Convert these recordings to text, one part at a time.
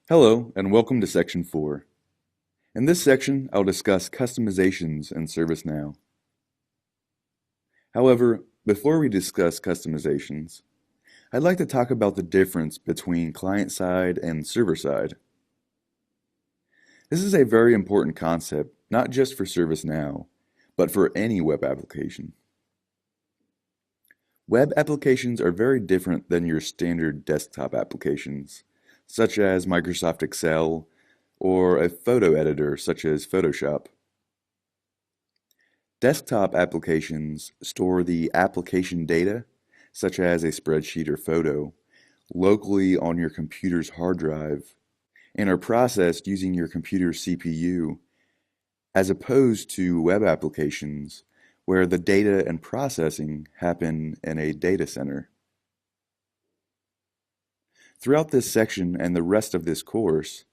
Hello, and welcome to Section 4. In this section, I'll discuss customizations in ServiceNow. However, before we discuss customizations, I'd like to talk about the difference between client-side and server-side. This is a very important concept, not just for ServiceNow, but for any web application. Web applications are very different than your standard desktop applications, such as Microsoft Excel or a photo editor such as Photoshop. Desktop applications store the application data, such as a spreadsheet or photo, locally on your computer's hard drive and are processed using your computer's CPU, as opposed to web applications where the data and processing happen in a data center. Throughout this section and the rest of this course,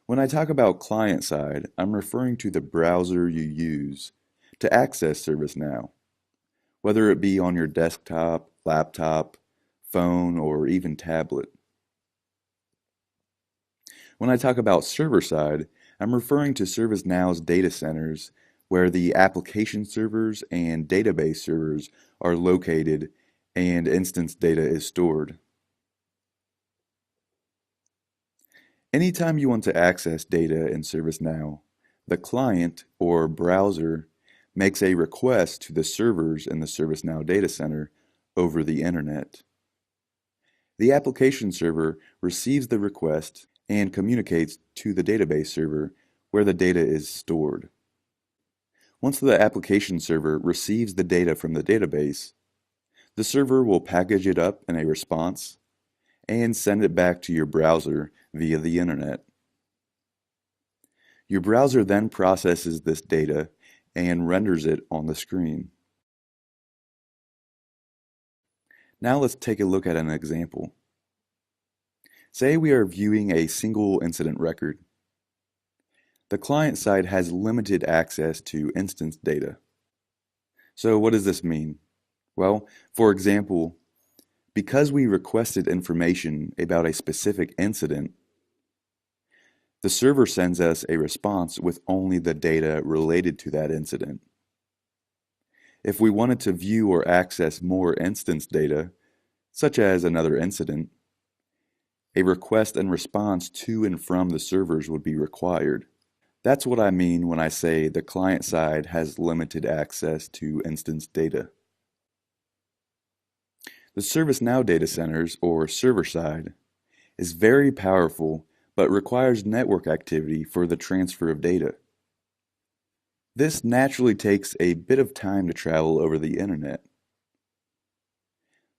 when I talk about client-side, I'm referring to the browser you use to access ServiceNow, whether it be on your desktop, laptop, phone, or even tablet. When I talk about server-side, I'm referring to ServiceNow's data centers where the application servers and database servers are located and instance data is stored. Anytime you want to access data in ServiceNow, the client or browser makes a request to the servers in the ServiceNow data center over the internet. The application server receives the request and communicates to the database server where the data is stored. Once the application server receives the data from the database, the server will package it up in a response and send it back to your browser via the internet. Your browser then processes this data and renders it on the screen. Now let's take a look at an example. Say we are viewing a single incident record. The client side has limited access to instance data. So what does this mean? Well, for example, because we requested information about a specific incident, the server sends us a response with only the data related to that incident. If we wanted to view or access more instance data, such as another incident, a request and response to and from the servers would be required. That's what I mean when I say the client side has limited access to instance data. The ServiceNow data centers, or server side, is very powerful but requires network activity for the transfer of data. This naturally takes a bit of time to travel over the internet.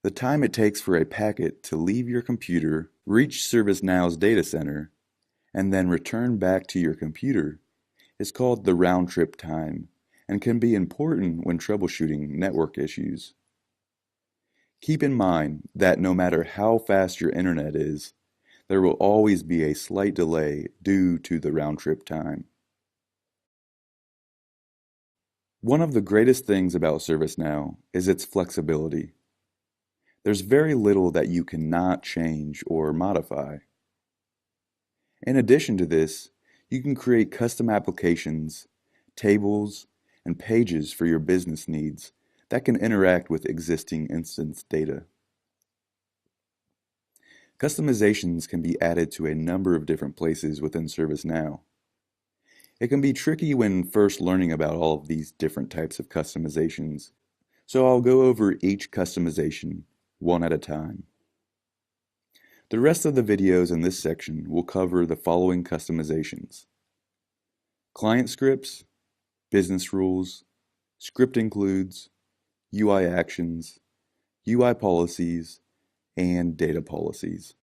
The time it takes for a packet to leave your computer, reach ServiceNow's data center, and then return back to your computer is called the round-trip time and can be important when troubleshooting network issues. Keep in mind that no matter how fast your internet is, there will always be a slight delay due to the round-trip time. One of the greatest things about ServiceNow is its flexibility. There's very little that you cannot change or modify. In addition to this, you can create custom applications, tables, and pages for your business needs that can interact with existing instance data. Customizations can be added to a number of different places within ServiceNow. It can be tricky when first learning about all of these different types of customizations, so I'll go over each customization one at a time. The rest of the videos in this section will cover the following customizations: client scripts, business rules, script includes, UI actions, UI policies, and data policies.